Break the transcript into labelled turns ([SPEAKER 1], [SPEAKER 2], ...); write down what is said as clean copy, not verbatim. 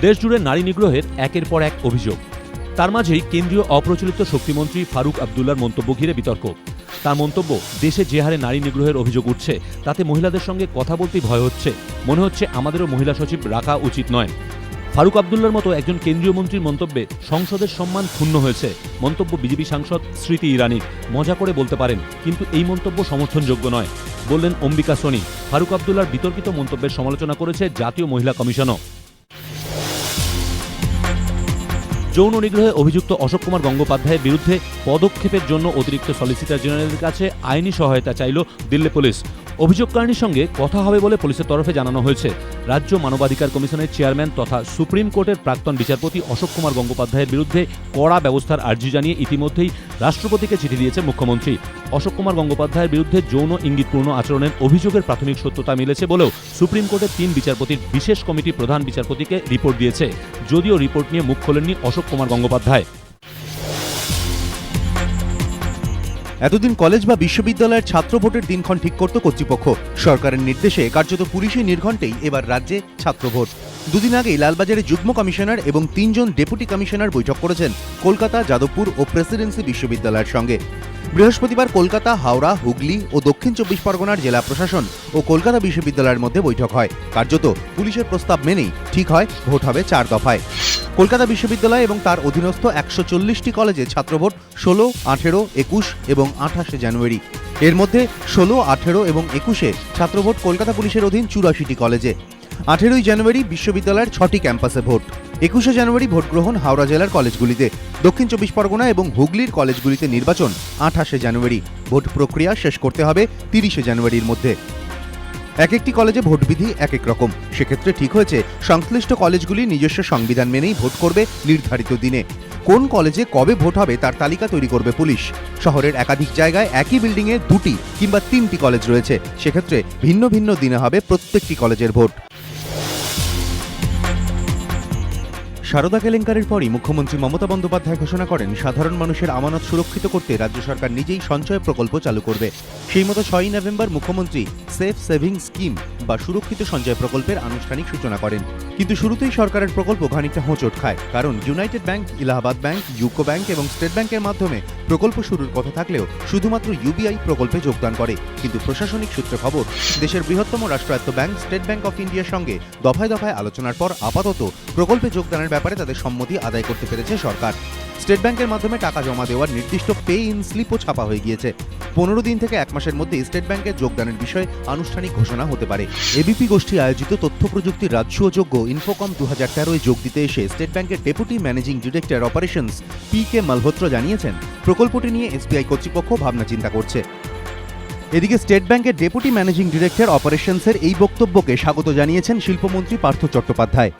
[SPEAKER 1] দেশজুড়ে নারী নিগ্রহের একের পর এক অভিযোগ। তার মাঝেই কেন্দ্রীয় অপ্রচলিত শক্তিমন্ত্রী ফারুক আবদুল্লার মন্তব্য ঘিরে বিতর্ক। তার মন্তব্য, দেশে যে হারে নারী নিগ্রহের অভিযোগ উঠছে তাতে মহিলাদের সঙ্গে কথা বলতেই ভয় হচ্ছে, মনে হচ্ছে আমাদেরও মহিলা সচিব রাখা উচিত নয়। ফারুক আবদুল্লার মতো একজন কেন্দ্রীয় মন্ত্রীর মন্তব্যে সংসদের সম্মান ক্ষুণ্ণ হয়েছে। মন্তব্য বিজেপি সাংসদ স্মৃতি ইরানির। মজা করে বলতে পারেন, কিন্তু এই মন্তব্য সমর্থনযোগ্য নয়, বললেন অম্বিকা সোনি। ফারুক আবদুল্লার বিতর্কিত মন্তব্যের সমালোচনা করেছে জাতীয় মহিলা কমিশনও। যৌন নিগ্রহে অভিযুক্ত অশোক কুমার গঙ্গোপাধ্যায়ের বিরুদ্ধে পদক্ষেপের জন্য অতিরিক্ত সলিসিটর জেনারেলের কাছে আইনি সহায়তা চাইল দিল্লি পুলিশ। অভিযোগকারিনীর সঙ্গে কথা হবে বলে পুলিশের তরফে জানানো হয়েছে। রাজ্য মানবাধিকার কমিশনের চেয়ারম্যান তথা সুপ্রিম কোর্টের প্রাক্তন বিচারপতি অশোক কুমার গঙ্গোপাধ্যায়ের বিরুদ্ধে কড়া ব্যবস্থার আর্জি জানিয়ে ইতিমধ্যেই রাষ্ট্রপতিকে চিঠি দিয়েছে মুখ্যমন্ত্রী। অশোক কুমার গঙ্গোপাধ্যায়ের বিরুদ্ধে যৌন ইঙ্গিতপূর্ণ আচরণের অভিযোগের প্রাথমিক সত্যতা মিলেছে বলেও সুপ্রিম কোর্টের 3 বিচারপতির বিশেষ কমিটি প্রধান বিচারপতিকে রিপোর্ট দিয়েছে। যদিও রিপোর্ট নিয়ে মুখ খোলেননি অশোক কুমার গঙ্গোপাধ্যায়।
[SPEAKER 2] এতদিন কলেজ বা বিশ্ববিদ্যালয়ের ছাত্র ভোটের দিনক্ষণ ঠিক করত কর্তৃপক্ষ। সরকারের নির্দেশে কার্যত পুলিশি নির্ঘণ্টেই এবার রাজ্যে ছাত্র ভোট। দুদিন আগেই লালবাজারে যুগ্ম কমিশনার এবং 3 জন ডেপুটি কমিশনার বৈঠক করেছেন কলকাতা, যাদবপুর ও প্রেসিডেন্সি বিশ্ববিদ্যালয়ের সঙ্গে। বৃহস্পতিবার কলকাতা, হাওড়া, হুগলি ও দক্ষিণ 24 পরগনার জেলা প্রশাসন ও কলকাতা বিশ্ববিদ্যালয়ের মধ্যে বৈঠক হয়। কার্যত পুলিশের প্রস্তাব মেনেই ঠিক হয় ভোট হবে 4 দফায়। কলকাতা বিশ্ববিদ্যালয় এবং তার অধীনস্থ 140টি কলেজে ছাত্রভোট 16, 18, 21 এবং 28 জানুয়ারি। এর মধ্যে 16, 18 এবং 21-এ ছাত্রভোট কলকাতা পুলিশের অধীন 84টি কলেজে। 18 জানুয়ারি বিশ্ববিদ্যালয়ের 6টি ক্যাম্পাসে ভোট। 21 জানুয়ারি ভোট গ্রহণ হাওড়া জেলার কলেজগুলিতে। দক্ষিণ 24 পরগনা এবং হুগলির কলেজগুলিতে নির্বাচন 28 জানুয়ারি। ভোট প্রক্রিয়া শেষ করতে হবে 30 জানুয়ারির মধ্যে। এক একটি কলেজে ভোটবিধি এক এক রকম। সেক্ষেত্রে ঠিক হয়েছে সংশ্লিষ্ট কলেজগুলি নিজস্ব সংবিধান মেনেই ভোট করবে নির্ধারিত দিনে। কোন কলেজে কবে ভোট হবে তার তালিকা তৈরি করবে পুলিশ। শহরের একাধিক জায়গায় একই বিল্ডিংয়ে 2টি কিংবা 3টি কলেজ রয়েছে। সেক্ষেত্রে ভিন্ন ভিন্ন দিনে হবে প্রত্যেকটি কলেজের ভোট। সারদা কেলেঙ্কারির পরই মুখ্যমন্ত্রী মমতা বন্দ্যোপাধ্যায় ঘোষণা করেন সাধারণ মানুষের আমানত সুরক্ষিত করতে রাজ্য সরকার নিজেই সঞ্চয় প্রকল্প চালু করবে। সেই মতো 6 নভেম্বর মুখ্যমন্ত্রী সেফ সেভিং স্কিম বা সুরক্ষিত সঞ্চয় প্রকল্পের আনুষ্ঠানিক সূচনা করেন। কিন্তু শুরুতেই সরকারের প্রকল্প খানিকটা হোঁচট খায়, কারণ United bank, Allahabad bank, UCO bank এবং স্টেট ব্যাংকের মাধ্যমে প্রকল্প শুরুর কথা থাকলেও শুধুমাত্র ইউবিআই প্রকল্পে যোগদান করে। কিন্তু প্রশাসনিক সূত্রে খবর, দেশের বৃহত্তম রাষ্ট্রায়ত্ত ব্যাংক স্টেট ব্যাংক অফ ইন্ডিয়ার সঙ্গে দফায় দফায় আলোচনার পর আপাতত প্রকল্পে যোগদানের ব্যাপারে তাদের সম্মতি আদায় করতে পেরেছে সরকার। স্টেট ব্যাংকের মাধ্যমে টাকা জমা দেওয়ার নির্দিষ্ট পে ইন স্লিপও ছাপা হয়ে গিয়েছে। 15 দিন থেকে 1 মাসের মধ্যে স্টেট ব্যাংকের যোগদানের বিষয়ে আনুষ্ঠানিক ঘোষণা হতে পারে। এবিপি গোষ্ঠী আয়োজিত তথ্য প্রযুক্তির রাজ্যযোগ্য ইনফোকম 2013-এ যোগ দিতে এসে স্টেট ব্যাংকের deputy managing director operations PK. Malhotra জানিয়েছেন, প্রকল্পটি নিয়ে এসবিআই কর্তৃপক্ষ ভাবনা চিন্তা করছে। এদিকে স্টেট ব্যাংকের ডেপুটি ম্যানেজিং ডিরেক্টর অপারেশনসের এই বক্তব্যকে স্বাগত জানিয়েছেন শিল্পমন্ত্রী পার্থ চট্টোপাধ্যায়।